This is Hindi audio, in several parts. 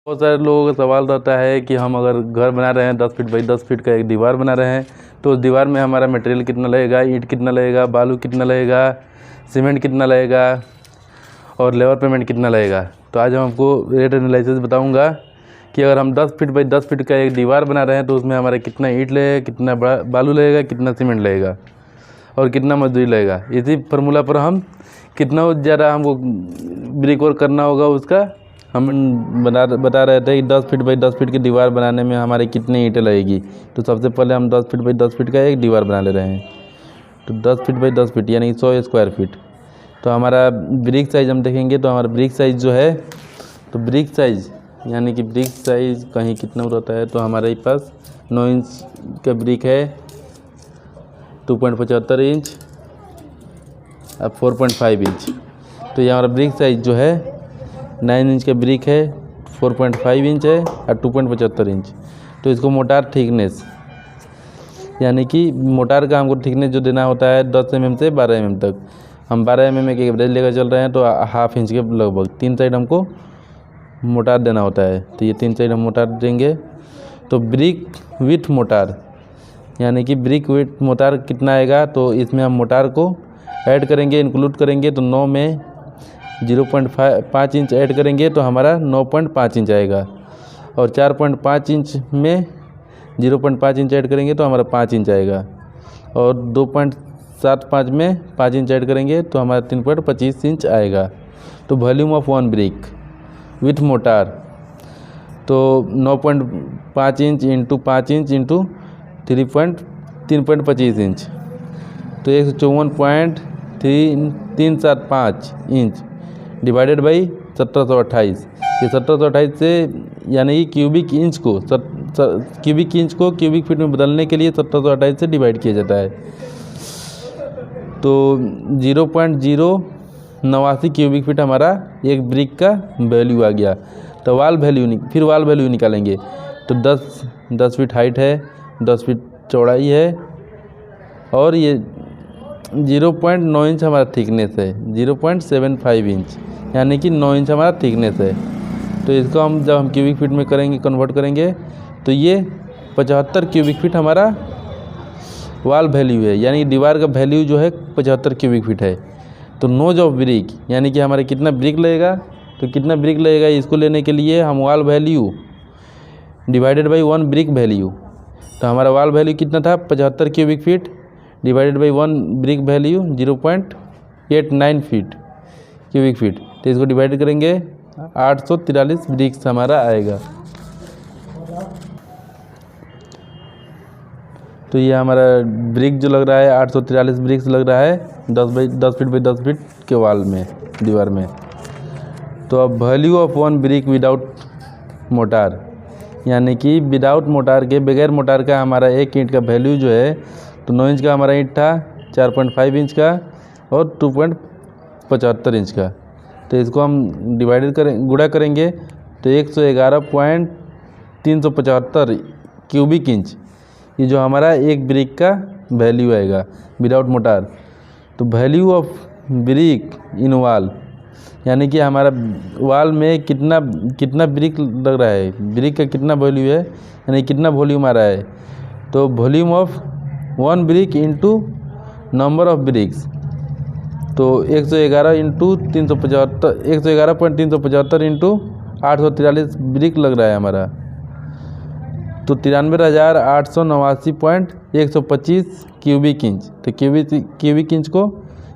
बहुत सारे लोगों का सवाल रहता है कि हम अगर घर बना रहे हैं 10 फीट बाई 10 फीट का एक दीवार बना रहे हैं तो उस दीवार में हमारा मटेरियल कितना लगेगा, ईंट कितना लगेगा, बालू कितना लगेगा, सीमेंट कितना लगेगा और लेबर पेमेंट कितना लगेगा। तो आज हम आपको रेट एनालिसिस बताऊंगा कि अगर हम 10 फीट बाई 10 फीट का एक दीवार बना रहे हैं तो उसमें हमारा कितना ईंट लगेगा, कितना बालू लगेगा, कितना सीमेंट लगेगा और कितना मजदूरी लगेगा। इसी फार्मूला पर हम कितना ज़्यादा हमको ब्रिक वर्क करना होगा उसका हम बता रहे थे कि 10 फीट बाई 10 फीट की दीवार बनाने में हमारे कितनी ईंटें लगेगी। तो सबसे पहले हम 10 फीट बाई 10 फीट का एक दीवार बना ले रहे हैं। तो 10 फीट बाई 10 फीट यानी 100 स्क्वायर फीट। तो हमारा ब्रिक साइज़ हम देखेंगे तो हमारा ब्रिक साइज़ जो है, तो ब्रिक साइज़ यानी कि ब्रिक साइज़ कहीं कितना रहता है, तो हमारे पास 9 इंच का ब्रिक है, 2.75 इंच और 4.5 इंच। तो ये हमारा ब्रिक साइज़ जो है 9 इंच का ब्रिक है, 4.5 इंच है और 2.75 इंच। तो इसको मोटार थिकनेस यानी कि मोटार का हमको थिकनेस जो देना होता है 10 mm से 12 mm तक। हम 12 mm एक एवरेज लेकर चल रहे हैं तो हाफ इंच के लगभग 3 साइड हमको मोटार देना होता है। तो ये 3 साइड हम मोटार देंगे। तो ब्रिक विथ मोटार यानी कि ब्रिक विथ मोटार कितना आएगा, तो इसमें हम मोटार को ऐड करेंगे, इंक्लूड करेंगे। तो 9 में 0.5 इंच ऐड करेंगे तो हमारा 9.5 इंच आएगा और 4.5 इंच में 0.5 इंच ऐड करेंगे तो हमारा 5 इंच आएगा और 2.75 में 5 इंच ऐड करेंगे तो हमारा 3.25 इंच आएगा। तो volume of one brick with motor तो 9.5 inch into 5 inch into 3.25 inch तो 154.375 इंच डिवाइडेड बाई 1728। ये 1728 से यानी कि क्यूबिक इंच को क्यूबिक फीट में बदलने के लिए 1728 से डिवाइड किया जाता है। तो 0.089 क्यूबिक फीट हमारा एक ब्रिक का वैल्यू आ गया। तो वाल वैल्यू निकालेंगे। तो 10 फीट हाइट है, 10 फीट चौड़ाई है और ये 0.9 इंच हमारा थिकनेस है, 0.75 इंच यानी कि 9 इंच हमारा थिकनेस है। तो इसको हम जब हम क्यूबिक फीट में कन्वर्ट करेंगे तो ये 75 क्यूबिक फीट हमारा वाल वैल्यू है, यानी दीवार का वैल्यू जो है 75 क्यूबिक फीट है। तो नोज ऑफ ब्रिक यानी कि हमारे कितना ब्रिक लगेगा, तो कितना ब्रिक लगेगा इसको लेने के लिए हम वाल value divided by 1 brick value. तो हमारा वाल वैल्यू कितना था 75 cubic feet divided by 1 brick value 0.89 feet cubic feet. तो इसको डिवाइड करेंगे 843 ब्रिक्स हमारा आएगा। तो ये हमारा ब्रिक जो लग रहा है 843 ब्रिक्स लग रहा है 10 फीट बाई 10 फीट के वाल में, दीवार में। तो अब value of one brick without motor यानी कि विदाउट मोटार के, बगैर मोटार का हमारा एक ईंट का वैल्यू जो है, तो 9 इंच का हमारा ईंट था, 4.5 इंच का और 2.75 इंच का। तो इसको हम गुणा करेंगे तो 111.375 क्यूबिक इंच ये जो हमारा एक ब्रिक का वैल्यू आएगा विदाउट मोटार। तो वैल्यू ऑफ ब्रिक इन वाल यानी कि हमारा वाल में कितना ब्रिक लग रहा है, ब्रिक का कितना वैल्यू है यानी कितना वॉल्यूम आ रहा है। तो volume of one brick into number of BRICS, तो 111 इंटू 375, 111.375 इंटू 843 ब्रिक लग रहा है हमारा। तो 93,889.125 क्यूबिक इंच। तो क्यूबिक इंच को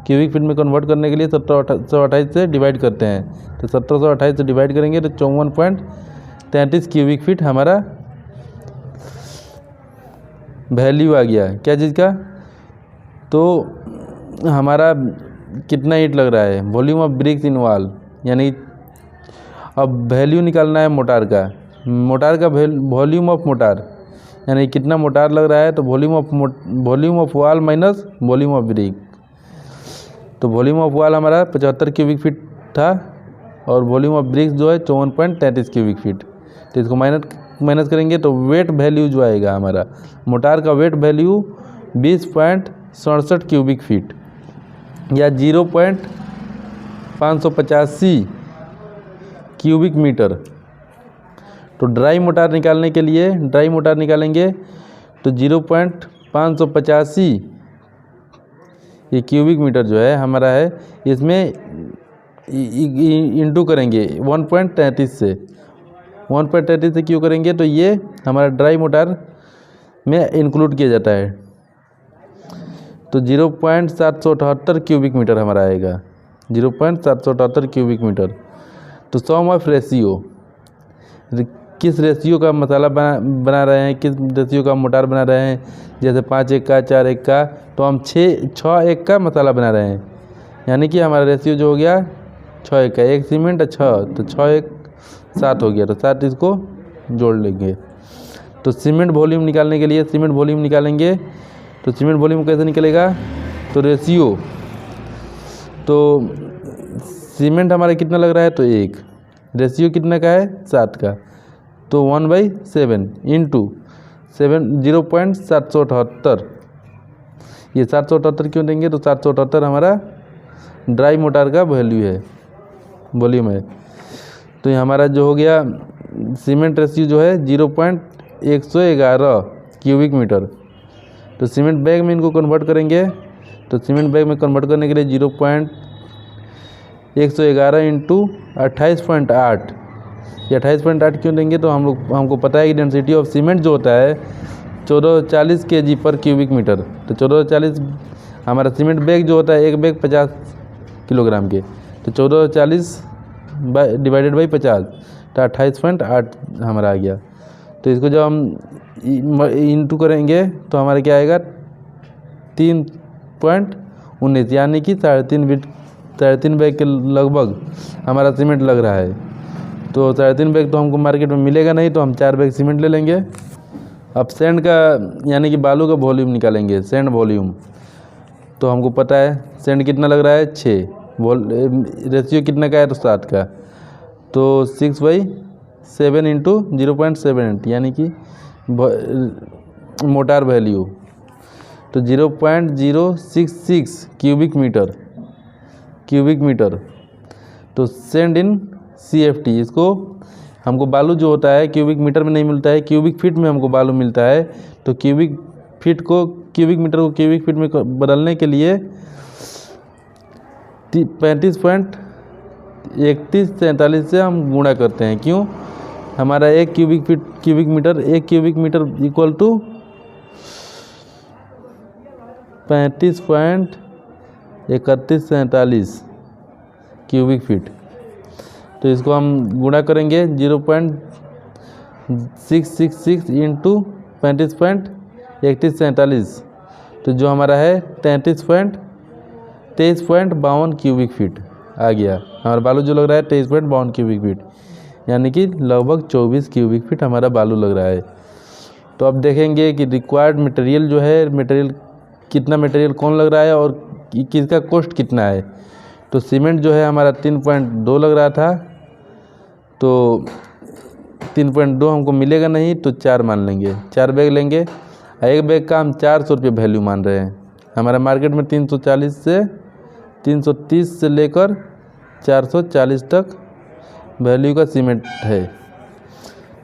क्यूबिक फीट में कन्वर्ट करने के लिए 1728 से डिवाइड करते हैं। तो 1728 से डिवाइड करेंगे तो 54.33 क्यूबिक फीट हमारा वैल्यू आ गया। क्या चीज़ का, तो हमारा कितना ईंट लग रहा है, volume of BRICS in wall. यानी अब वैल्यू निकालना है मोटार का वॉल्यूम ऑफ मोटार यानी कितना मोटार लग रहा है। तो volume of wall minus volume of brick. तो वॉल्यूम ऑफ वॉल हमारा 75 क्यूबिक फीट था और वॉल्यूम ऑफ ब्रिक्स जो है 54.33 क्यूबिक फीट। तो इसको माइनस करेंगे तो वेट वैल्यू जो आएगा हमारा मोटार का वेट वैल्यू 20.67 क्यूबिक फीट या 0.585 क्यूबिक मीटर तो ड्राई मोटार निकालने के लिए ड्राई मोटार निकालेंगे तो 0.585 ये क्यूबिक मीटर जो है हमारा है, इसमें इंटू करेंगे 1.33 से 1.33 से क्यों करेंगे, तो ये हमारा ड्राई मोटार में इंक्लूड किया जाता है। तो 0.778 क्यूबिक मीटर हमारा आएगा, 0.778 क्यूबिक मीटर। तो सम ऑफ रेशियो, किस रेशियो का मसाला बना रहे हैं, किस रेशियो का मोटार बना रहे हैं, जैसे 5:1 का 4:1 का, तो हम 6:1 का मसाला बना रहे हैं, यानी कि हमारा रेशियो जो हो गया 6:1 का, 1 सीमेंट 6 तो 6:1 7 हो गया, तो 7 इसको जोड़ लेंगे। तो सीमेंट वॉल्यूम निकालने के लिए सीमेंट वॉल्यूम निकालेंगे, तो सीमेंट वॉल्यूम कैसे निकलेगा, तो रेशियो, तो सीमेंट हमारा कितना लग रहा है, तो 1, रेशियो कितना का है 7 का, तो 1/7 इंटू 0.778, ये 778 क्यों देंगे, तो 778 हमारा ड्राई मोटार का वैल्यू है, वॉल्यूम है। तो ये हमारा जो हो गया सीमेंट रेशियो जो है 0.111 क्यूबिक मीटर। तो सीमेंट बैग में इनको कन्वर्ट करेंगे, तो सीमेंट बैग में कन्वर्ट करने के लिए 0.111 इंटू 28.8, ये 28.8 क्यों देंगे, तो हमको पता है कि डेंसिटी ऑफ सीमेंट जो होता है 1440 kg पर क्यूबिक मीटर। तो 1440 हमारा सीमेंट बैग जो होता है, एक बैग 50 किलोग्राम के, तो 1440 डिवाइडेड बाई 50, तो 28.8 हमारा आ गया। तो इसको जब हम इंटू करेंगे तो हमारा क्या आएगा 3.19, यानी कि 3.5 बैग के लगभग हमारा सीमेंट लग रहा है। तो 3.5 बैग तो हमको मार्केट में मिलेगा नहीं, तो हम 4 बैग सीमेंट ले लेंगे। अब सैंड का यानी कि बालू का वॉल्यूम निकालेंगे, सैंड वॉल्यूम। तो हमको पता है सैंड कितना लग रहा है 6, रेशियो कितना का है, तो 7 का, तो 6/7 इंटू 0.78, यानी कि मोटार वैल्यू तो 0.066 क्यूबिक मीटर। तो सेंड इन sqft, इसको हमको बालू जो होता है क्यूबिक मीटर में नहीं मिलता है, क्यूबिक फीट में हमको बालू मिलता है। तो क्यूबिक मीटर को क्यूबिक फीट में बदलने के लिए 35.3143 से हम गुणा करते हैं। क्यों, हमारा एक cubic metre equal to 35.3143 cubic feet. तो इसको हम गुणा करेंगे 0.666 इंटू 35.3143, तो जो हमारा है 23.52 क्यूबिक फीट आ गया। हमारा बालू जो लग रहा है 23.52 क्यूबिक फीट, यानी कि लगभग 24 क्यूबिक फीट हमारा बालू लग रहा है। तो अब देखेंगे कि रिक्वायर्ड मटेरियल जो है, कितना मटेरियल कौन लग रहा है और किसका कॉस्ट कितना है। तो सीमेंट जो है हमारा 3.2 लग रहा था, तो 3.2 हमको मिलेगा नहीं, तो 4 मान लेंगे, 4 बैग लेंगे। एक बैग का हम 400 रुपये वैल्यू मान रहे हैं। हमारा मार्केट में 330 से लेकर 440 तक वैल्यू का सीमेंट है।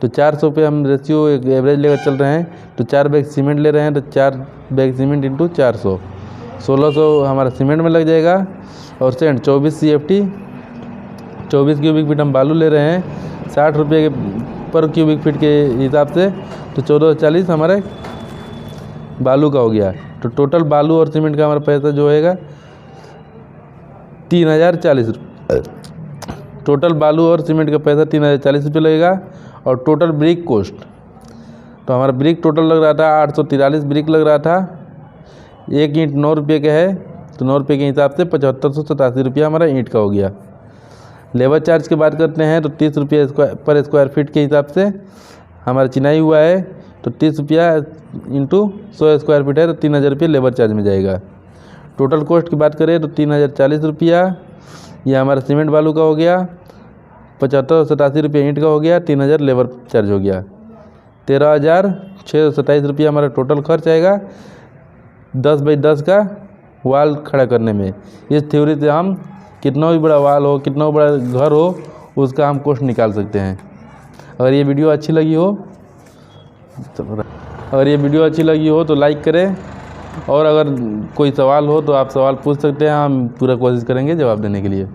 तो 400 पे हम रेशियो एक एवरेज लेकर चल रहे हैं। तो 4 बैग सीमेंट ले रहे हैं, तो 4 बैग सीमेंट इंटू 400, 1600 हमारा सीमेंट में लग जाएगा। और सेंड 24 sqft, 24 क्यूबिक फीट हम बालू ले रहे हैं 60 रुपये पर क्यूबिक फीट के हिसाब से, तो 1440 हमारे बालू का हो गया। तो टोटल बालू और सीमेंट का हमारा पैसा जो होएगा 3040 रुपये। टोटल बालू और सीमेंट का पैसा 3040 रुपये लगेगा। और टोटल ब्रिक कॉस्ट, तो हमारा ब्रिक टोटल लग रहा था 843 ब्रिक लग रहा था। 1 ईंट 9 रुपये का है, तो 9 रुपये के हिसाब से 7587 रुपया हमारा ईंट का हो गया। लेबर चार्ज की बात करते हैं तो 30 रुपये पर स्क्वायर फीट के हिसाब से हमारा चिनाई हुआ है, तो 30 रुपया इंटू 100 स्क्वायर फीट है, तो 3000 रुपये लेबर चार्ज में जाएगा। टोटल कॉस्ट की बात करें तो 3040 रुपया यह हमारा सीमेंट बालू का हो गया, 7587 रुपये ईंट का हो गया, 3000 लेबर चार्ज हो गया, 13627 रुपया हमारा टोटल खर्च आएगा 10x10 का वाल खड़ा करने में। इस थ्योरी से हम कितना भी बड़ा वाल हो, कितना भी बड़ा घर हो, उसका हम कॉस्ट निकाल सकते हैं। अगर ये वीडियो अच्छी लगी हो तो लाइक करें, और अगर कोई सवाल हो तो आप सवाल पूछ सकते हैं, हम पूरा कोशिश करेंगे जवाब देने के लिए।